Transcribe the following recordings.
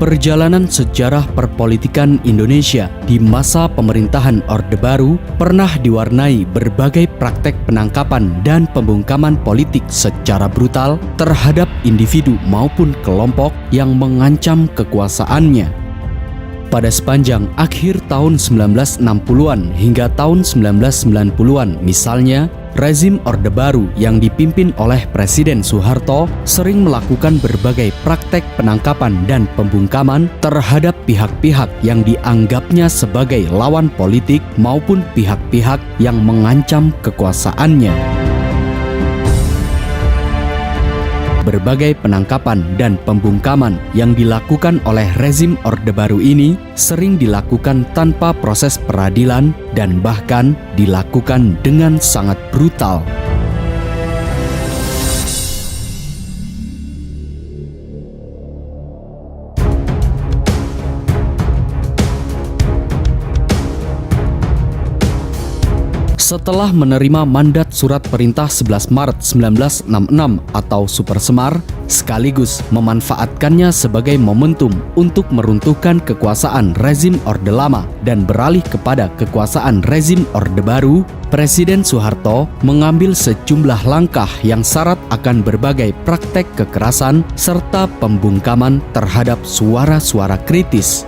Perjalanan sejarah perpolitikan Indonesia di masa pemerintahan Orde Baru pernah diwarnai berbagai praktek penangkapan dan pembungkaman politik secara brutal terhadap individu maupun kelompok yang mengancam kekuasaannya. Pada sepanjang akhir tahun 1960-an hingga tahun 1990-an misalnya, rezim Orde Baru yang dipimpin oleh Presiden Soeharto sering melakukan berbagai praktek penangkapan dan pembungkaman terhadap pihak-pihak yang dianggapnya sebagai lawan politik maupun pihak-pihak yang mengancam kekuasaannya. Berbagai penangkapan dan pembungkaman yang dilakukan oleh rezim Orde Baru ini sering dilakukan tanpa proses peradilan dan bahkan dilakukan dengan sangat brutal. Setelah menerima mandat Surat Perintah 11 Maret 1966 atau Super Semar, sekaligus memanfaatkannya sebagai momentum untuk meruntuhkan kekuasaan rezim Orde Lama dan beralih kepada kekuasaan rezim Orde Baru, Presiden Soeharto mengambil sejumlah langkah yang syarat akan berbagai praktek kekerasan serta pembungkaman terhadap suara-suara kritis.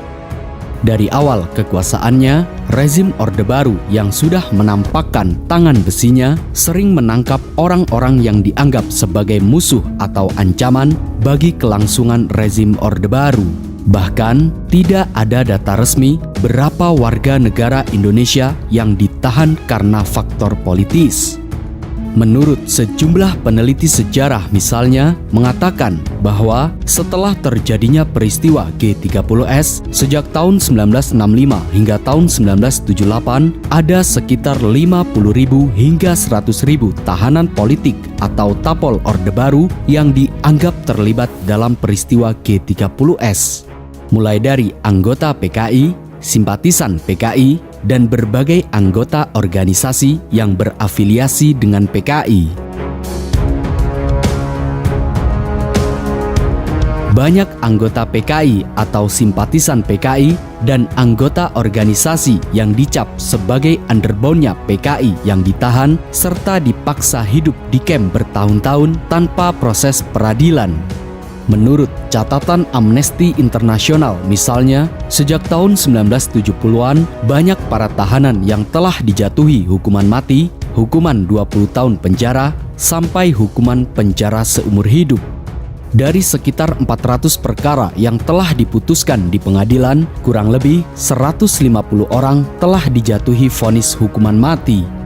Dari awal kekuasaannya, rezim Orde Baru yang sudah menampakkan tangan besinya sering menangkap orang-orang yang dianggap sebagai musuh atau ancaman bagi kelangsungan rezim Orde Baru. Bahkan, tidak ada data resmi berapa warga negara Indonesia yang ditahan karena faktor politis. Menurut sejumlah peneliti sejarah misalnya mengatakan bahwa setelah terjadinya peristiwa G30S sejak tahun 1965 hingga tahun 1978 ada sekitar 50.000 hingga 100.000 tahanan politik atau tapol Orde Baru yang dianggap terlibat dalam peristiwa G30S. Mulai dari anggota PKI, simpatisan PKI, dan berbagai anggota organisasi yang berafiliasi dengan PKI. Banyak anggota PKI atau simpatisan PKI dan anggota organisasi yang dicap sebagai underbound-nya PKI yang ditahan serta dipaksa hidup di kamp bertahun-tahun tanpa proses peradilan. Menurut catatan Amnesty International misalnya, sejak tahun 1970-an banyak para tahanan yang telah dijatuhi hukuman mati, hukuman 20 tahun penjara, sampai hukuman penjara seumur hidup. Dari sekitar 400 perkara yang telah diputuskan di pengadilan, kurang lebih 150 orang telah dijatuhi vonis hukuman mati.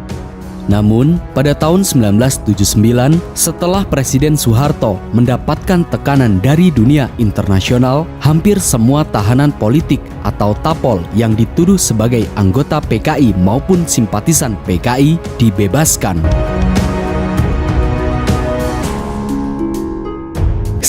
Namun, pada tahun 1979, setelah Presiden Soeharto mendapatkan tekanan dari dunia internasional, hampir semua tahanan politik atau tapol yang dituduh sebagai anggota PKI maupun simpatisan PKI dibebaskan.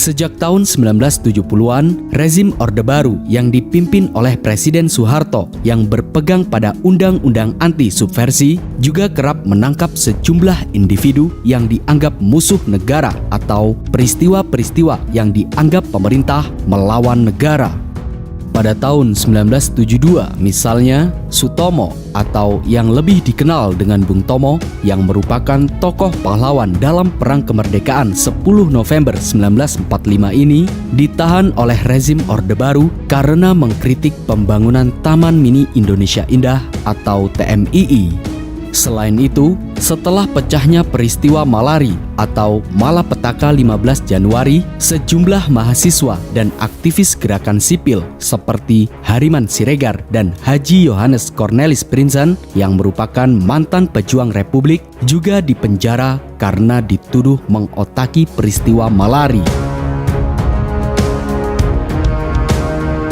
Sejak tahun 1970-an, rezim Orde Baru yang dipimpin oleh Presiden Soeharto yang berpegang pada undang-undang anti-subversi juga kerap menangkap sejumlah individu yang dianggap musuh negara atau peristiwa-peristiwa yang dianggap pemerintah melawan negara. Pada tahun 1972 misalnya, Sutomo atau yang lebih dikenal dengan Bung Tomo yang merupakan tokoh pahlawan dalam Perang Kemerdekaan 10 November 1945 ini ditahan oleh rezim Orde Baru karena mengkritik pembangunan Taman Mini Indonesia Indah atau TMII. Selain itu, setelah pecahnya peristiwa Malari atau Malapetaka 15 Januari, sejumlah mahasiswa dan aktivis gerakan sipil seperti Hariman Siregar dan Haji Yohanes Cornelis Prinsen yang merupakan mantan pejuang Republik juga dipenjara karena dituduh mengotaki peristiwa Malari.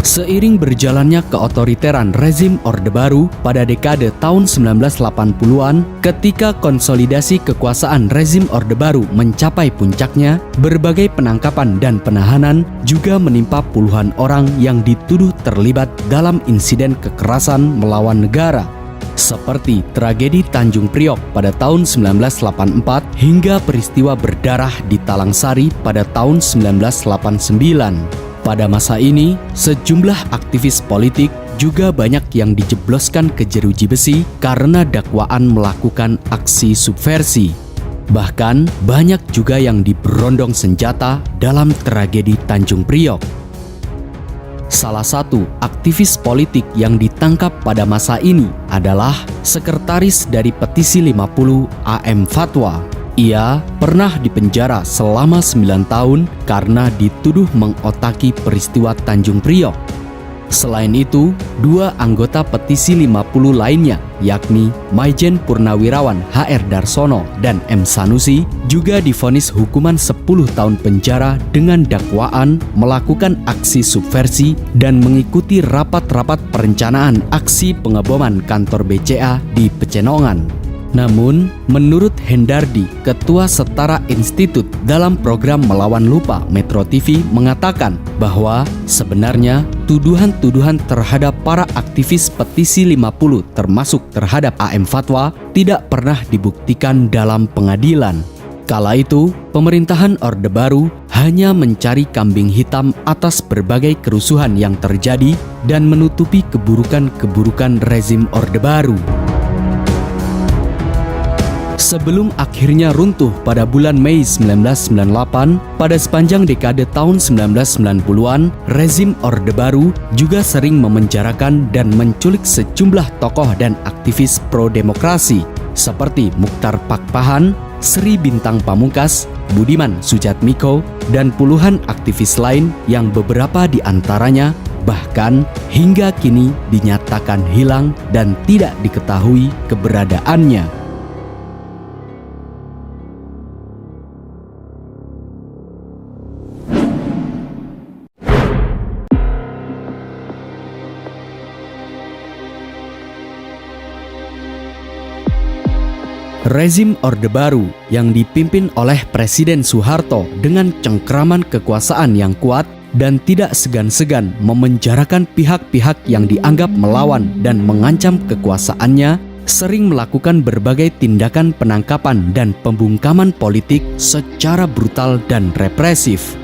Seiring berjalannya keotoriteran rezim Orde Baru pada dekade tahun 1980-an, ketika konsolidasi kekuasaan rezim Orde Baru mencapai puncaknya, berbagai penangkapan dan penahanan juga menimpa puluhan orang yang dituduh terlibat dalam insiden kekerasan melawan negara. Seperti tragedi Tanjung Priok pada tahun 1984 hingga peristiwa berdarah di Talang Sari pada tahun 1989. Pada masa ini, sejumlah aktivis politik juga banyak yang dijebloskan ke jeruji besi karena dakwaan melakukan aksi subversi. Bahkan, banyak juga yang diberondong senjata dalam tragedi Tanjung Priok. Salah satu aktivis politik yang ditangkap pada masa ini adalah sekretaris dari Petisi 50 AM Fatwa. Ia pernah dipenjara selama 9 tahun karena dituduh mengotaki peristiwa Tanjung Priok. Selain itu, 2 anggota Petisi 50 lainnya, yakni Maijen Purnawirawan HR Darsono dan M. Sanusi, juga divonis hukuman 10 tahun penjara dengan dakwaan melakukan aksi subversi dan mengikuti rapat-rapat perencanaan aksi pengeboman kantor BCA di Pecenongan. Namun, menurut Hendardi, Ketua Setara Institut dalam program Melawan Lupa Metro TV mengatakan bahwa sebenarnya tuduhan-tuduhan terhadap para aktivis Petisi 50 termasuk terhadap AM Fatwa tidak pernah dibuktikan dalam pengadilan. Kala itu, pemerintahan Orde Baru hanya mencari kambing hitam atas berbagai kerusuhan yang terjadi dan menutupi keburukan-keburukan rezim Orde Baru. Sebelum akhirnya runtuh pada bulan Mei 1998, pada sepanjang dekade tahun 1990-an, rezim Orde Baru juga sering memenjarakan dan menculik sejumlah tokoh dan aktivis pro-demokrasi seperti Muchtar Pakpahan, Sri Bintang Pamungkas, Budiman Sujatmiko, dan puluhan aktivis lain yang beberapa di antaranya bahkan hingga kini dinyatakan hilang dan tidak diketahui keberadaannya. Rezim Orde Baru yang dipimpin oleh Presiden Soeharto dengan cengkraman kekuasaan yang kuat dan tidak segan-segan memenjarakan pihak-pihak yang dianggap melawan dan mengancam kekuasaannya, sering melakukan berbagai tindakan penangkapan dan pembungkaman politik secara brutal dan represif.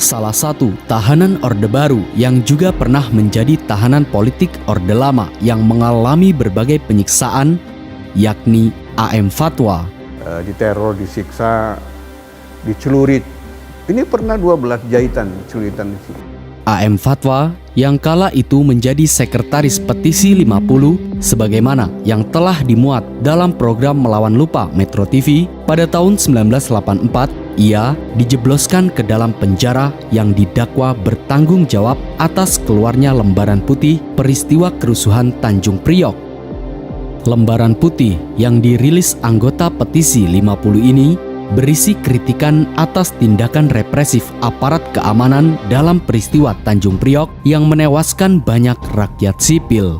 Salah satu tahanan Orde Baru yang juga pernah menjadi tahanan politik Orde Lama yang mengalami berbagai penyiksaan, yakni AM Fatwa. Diteror, disiksa, dicelurit. Ini pernah 12 jahitan, celuritan di sini. AM Fatwa yang kala itu menjadi sekretaris Petisi 50 sebagaimana yang telah dimuat dalam program Melawan Lupa Metro TV pada tahun 1984, ia dijebloskan ke dalam penjara yang didakwa bertanggung jawab atas keluarnya lembaran putih peristiwa kerusuhan Tanjung Priok. Lembaran putih yang dirilis anggota Petisi 50 ini berisi kritikan atas tindakan represif aparat keamanan dalam peristiwa Tanjung Priok yang menewaskan banyak rakyat sipil.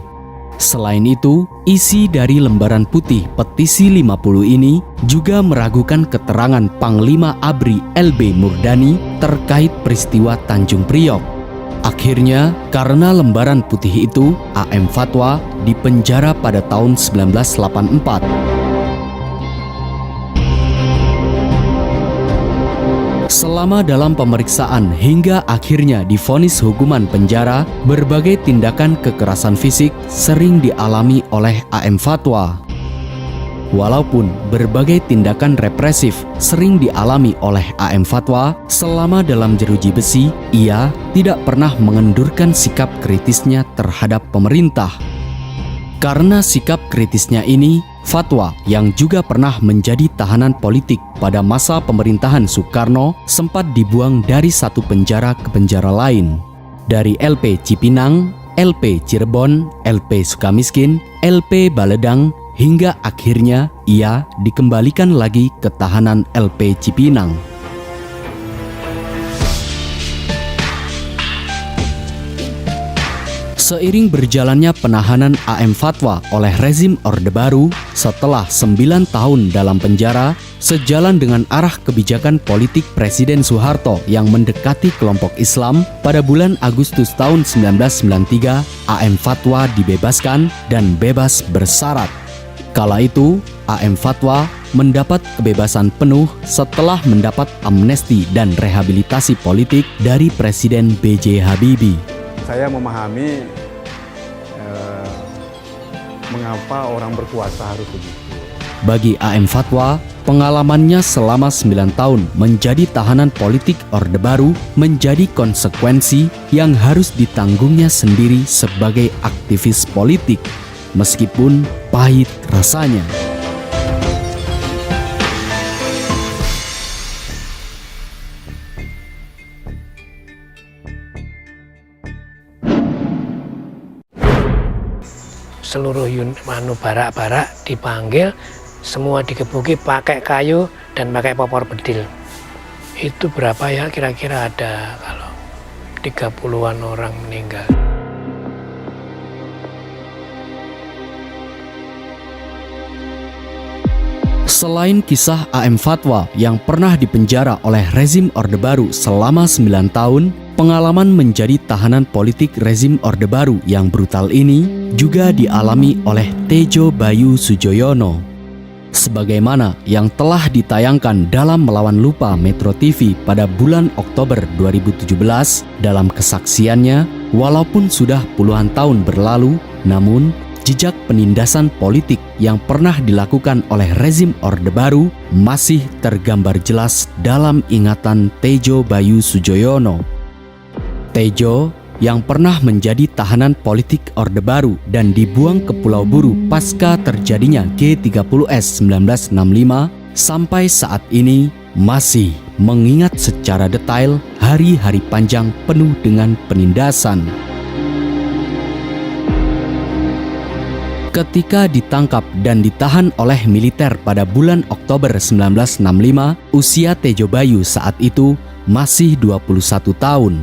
Selain itu, isi dari lembaran putih Petisi 50 ini juga meragukan keterangan Panglima ABRI LB Murdani terkait peristiwa Tanjung Priok. Akhirnya, karena lembaran putih itu, AM Fatwa dipenjara pada tahun 1984. Selama dalam pemeriksaan hingga akhirnya divonis hukuman penjara, berbagai tindakan kekerasan fisik sering dialami oleh AM Fatwa. Walaupun berbagai tindakan represif sering dialami oleh AM Fatwa selama dalam jeruji besi, ia tidak pernah mengendurkan sikap kritisnya terhadap pemerintah. Karena sikap kritisnya ini, Fatwa yang juga pernah menjadi tahanan politik pada masa pemerintahan Soekarno sempat dibuang dari satu penjara ke penjara lain. Dari LP Cipinang, LP Cirebon, LP Sukamiskin, LP Baledang, hingga akhirnya ia dikembalikan lagi ke tahanan LP Cipinang. Seiring berjalannya penahanan AM Fatwa oleh rezim Orde Baru setelah 9 tahun dalam penjara, sejalan dengan arah kebijakan politik Presiden Soeharto yang mendekati kelompok Islam, pada bulan Agustus tahun 1993, AM Fatwa dibebaskan dan bebas bersyarat. Kala itu, AM Fatwa mendapat kebebasan penuh setelah mendapat amnesti dan rehabilitasi politik dari Presiden B.J. Habibie. Saya memahami mengapa orang berkuasa harus begitu. Bagi A.M. Fatwa, pengalamannya selama 9 tahun menjadi tahanan politik Orde Baru menjadi konsekuensi yang harus ditanggungnya sendiri sebagai aktivis politik, meskipun pahit rasanya. Seluruh barak-barak dipanggil, semua digebuki pakai kayu dan pakai popor bedil. Itu berapa ya, kira-kira ada kalau 30-an orang meninggal. Selain kisah A.M. Fatwa yang pernah dipenjara oleh rezim Orde Baru selama 9 tahun, pengalaman menjadi tahanan politik rezim Orde Baru yang brutal ini juga dialami oleh Tejo Bayu Sujoyono. Sebagaimana yang telah ditayangkan dalam Melawan Lupa Metro TV pada bulan Oktober 2017, dalam kesaksiannya, walaupun sudah puluhan tahun berlalu, namun jejak penindasan politik yang pernah dilakukan oleh rezim Orde Baru masih tergambar jelas dalam ingatan Tejo Bayu Sujoyono. Tejo yang pernah menjadi tahanan politik Orde Baru dan dibuang ke Pulau Buru pasca terjadinya G30S 1965, sampai saat ini masih mengingat secara detail hari-hari panjang penuh dengan penindasan. Ketika ditangkap dan ditahan oleh militer pada bulan Oktober 1965, usia Tejo Bayu saat itu masih 21 tahun.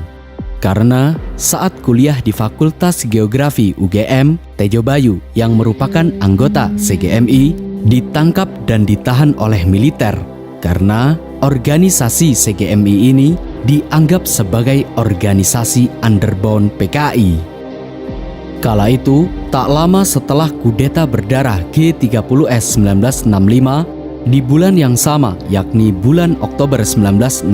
Karena saat kuliah di Fakultas Geografi UGM, Tejo Bayu yang merupakan anggota CGMI ditangkap dan ditahan oleh militer karena organisasi CGMI ini dianggap sebagai organisasi underbound PKI. Kala itu, tak lama setelah kudeta berdarah G30S 1965, di bulan yang sama, yakni bulan Oktober 1965,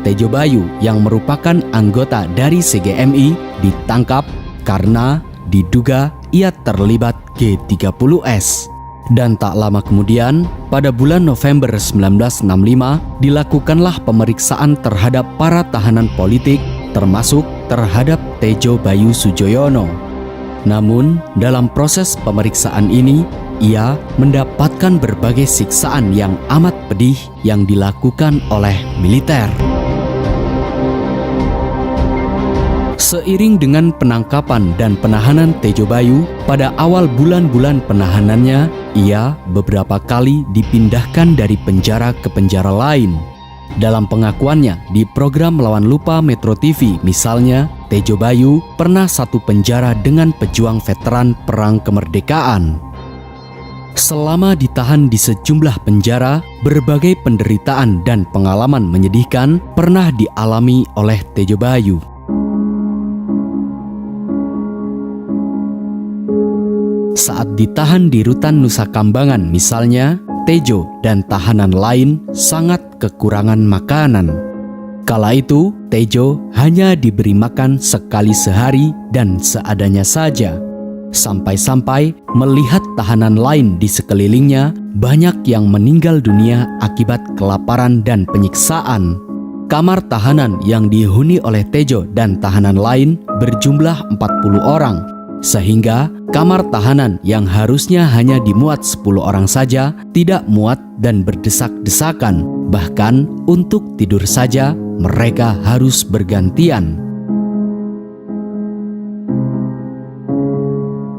Tejo Bayu yang merupakan anggota dari CGMI ditangkap karena diduga ia terlibat G30S. Dan tak lama kemudian, pada bulan November 1965, dilakukanlah pemeriksaan terhadap para tahanan politik, termasuk terhadap Tejo Bayu Sujoyono. Namun, dalam proses pemeriksaan ini, ia mendapatkan berbagai siksaan yang amat pedih yang dilakukan oleh militer. Seiring dengan penangkapan dan penahanan Tejo Bayu, pada awal bulan-bulan penahanannya, ia beberapa kali dipindahkan dari penjara ke penjara lain. Dalam pengakuannya di program Melawan Lupa Metro TV misalnya, Tejo Bayu pernah satu penjara dengan pejuang veteran Perang Kemerdekaan. Selama ditahan di sejumlah penjara, berbagai penderitaan dan pengalaman menyedihkan pernah dialami oleh Tejo Bayu. Saat ditahan di Rutan Nusa Kambangan misalnya, Tejo dan tahanan lain sangat kekurangan makanan. Kala itu, Tejo hanya diberi makan sekali sehari dan seadanya saja. Sampai-sampai melihat tahanan lain di sekelilingnya banyak yang meninggal dunia akibat kelaparan dan penyiksaan. Kamar tahanan yang dihuni oleh Tejo dan tahanan lain berjumlah 40 orang. Sehingga kamar tahanan yang harusnya hanya dimuat 10 orang saja tidak muat dan berdesak-desakan. Bahkan untuk tidur saja mereka harus bergantian.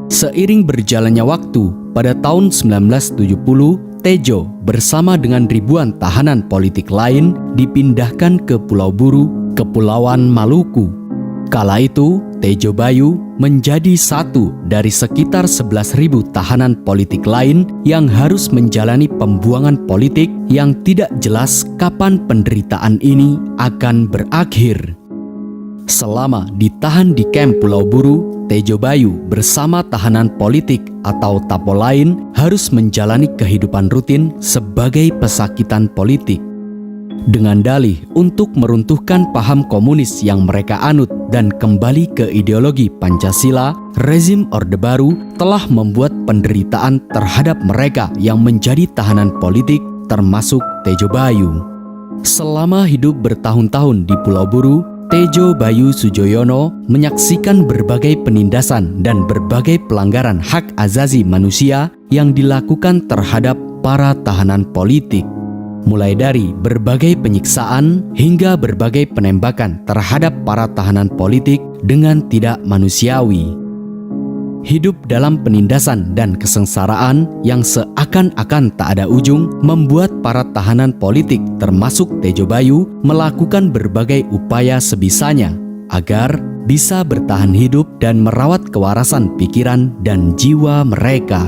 Seiring berjalannya waktu, pada tahun 1970, Tejo bersama dengan ribuan tahanan politik lain dipindahkan ke Pulau Buru, Kepulauan Maluku. Kala itu, Tejo Bayu menjadi satu dari sekitar 11.000 tahanan politik lain yang harus menjalani pembuangan politik yang tidak jelas kapan penderitaan ini akan berakhir. Selama ditahan di kamp Pulau Buru, Tejo Bayu bersama tahanan politik atau tapo lain harus menjalani kehidupan rutin sebagai pesakitan politik. Dengan dalih untuk meruntuhkan paham komunis yang mereka anut dan kembali ke ideologi Pancasila, rezim Orde Baru telah membuat penderitaan terhadap mereka yang menjadi tahanan politik, termasuk Tejo Bayu. Selama hidup bertahun-tahun di Pulau Buru, Tejo Bayu Sujoyono menyaksikan berbagai penindasan dan berbagai pelanggaran hak asasi manusia yang dilakukan terhadap para tahanan politik. Mulai dari berbagai penyiksaan hingga berbagai penembakan terhadap para tahanan politik dengan tidak manusiawi. Hidup dalam penindasan dan kesengsaraan yang seakan-akan tak ada ujung membuat para tahanan politik termasuk Tejo Bayu melakukan berbagai upaya sebisanya agar bisa bertahan hidup dan merawat kewarasan pikiran dan jiwa mereka.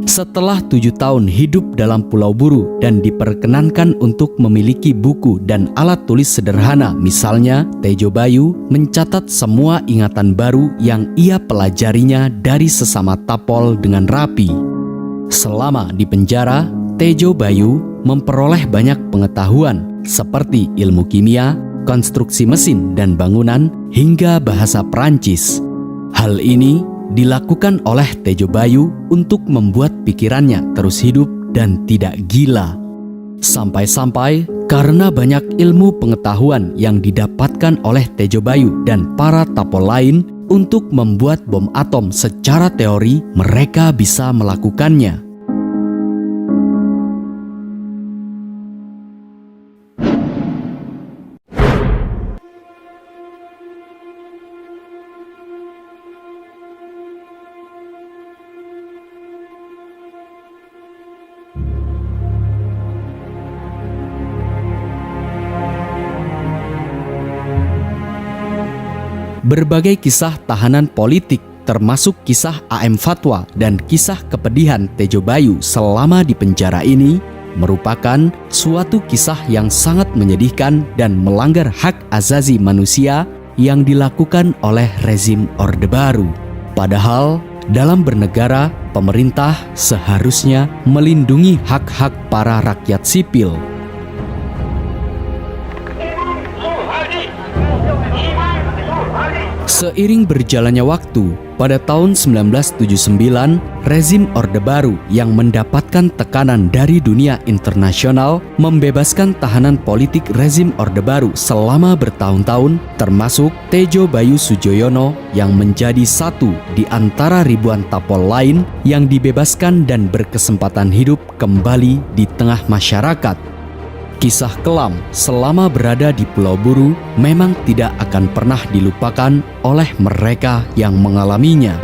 Setelah 7 tahun hidup dalam Pulau Buru dan diperkenankan untuk memiliki buku dan alat tulis sederhana, misalnya Tejo Bayu mencatat semua ingatan baru yang ia pelajarinya dari sesama tapol dengan rapi. Selama di penjara, Tejo Bayu memperoleh banyak pengetahuan seperti ilmu kimia, konstruksi mesin dan bangunan, hingga bahasa Perancis. Hal ini dilakukan oleh Tejo Bayu untuk membuat pikirannya terus hidup dan tidak gila. Sampai-sampai karena banyak ilmu pengetahuan yang didapatkan oleh Tejo Bayu dan para tapol lain untuk membuat bom atom secara teori, mereka bisa melakukannya. Berbagai kisah tahanan politik termasuk kisah AM Fatwa dan kisah kepedihan Tejo Bayu selama di penjara ini merupakan suatu kisah yang sangat menyedihkan dan melanggar hak asasi manusia yang dilakukan oleh rezim Orde Baru. Padahal dalam bernegara, pemerintah seharusnya melindungi hak-hak para rakyat sipil. Seiring berjalannya waktu, pada tahun 1979, rezim Orde Baru yang mendapatkan tekanan dari dunia internasional membebaskan tahanan politik rezim Orde Baru selama bertahun-tahun, termasuk Tejo Bayu Sujoyono yang menjadi satu di antara ribuan tapol lain yang dibebaskan dan berkesempatan hidup kembali di tengah masyarakat. Kisah kelam selama berada di Pulau Buru memang tidak akan pernah dilupakan oleh mereka yang mengalaminya.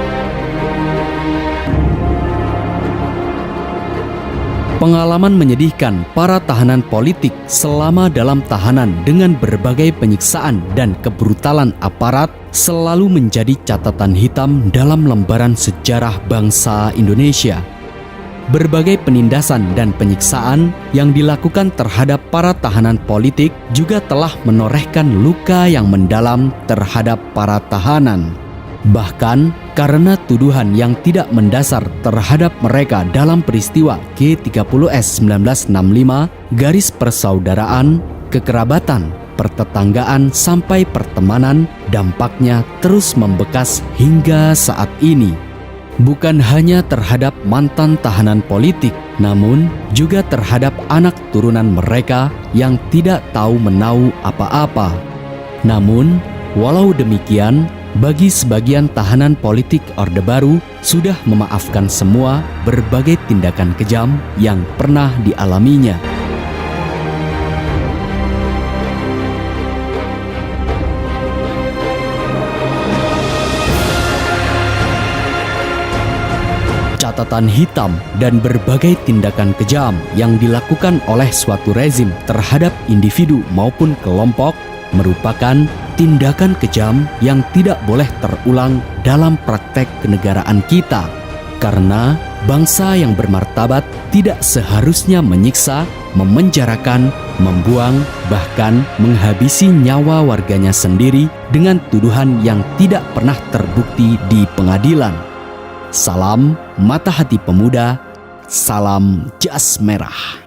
Pengalaman menyedihkan para tahanan politik selama dalam tahanan dengan berbagai penyiksaan dan kebrutalan aparat selalu menjadi catatan hitam dalam lembaran sejarah bangsa Indonesia. Berbagai penindasan dan penyiksaan yang dilakukan terhadap para tahanan politik juga telah menorehkan luka yang mendalam terhadap para tahanan. Bahkan karena tuduhan yang tidak mendasar terhadap mereka dalam peristiwa G30S 1965, garis persaudaraan, kekerabatan, pertetanggaan sampai pertemanan, dampaknya terus membekas hingga saat ini. Bukan hanya terhadap mantan tahanan politik, namun juga terhadap anak turunan mereka yang tidak tahu menau apa-apa. Namun, walau demikian, bagi sebagian tahanan politik Orde Baru sudah memaafkan semua berbagai tindakan kejam yang pernah dialaminya. Catatan hitam dan berbagai tindakan kejam yang dilakukan oleh suatu rezim terhadap individu maupun kelompok merupakan tindakan kejam yang tidak boleh terulang dalam praktek kenegaraan kita. Karena Bangsa yang bermartabat tidak seharusnya menyiksa, memenjarakan, membuang, bahkan menghabisi nyawa warganya sendiri dengan tuduhan yang tidak pernah terbukti di pengadilan. Salam Mata Hati Pemuda, salam Jas Merah.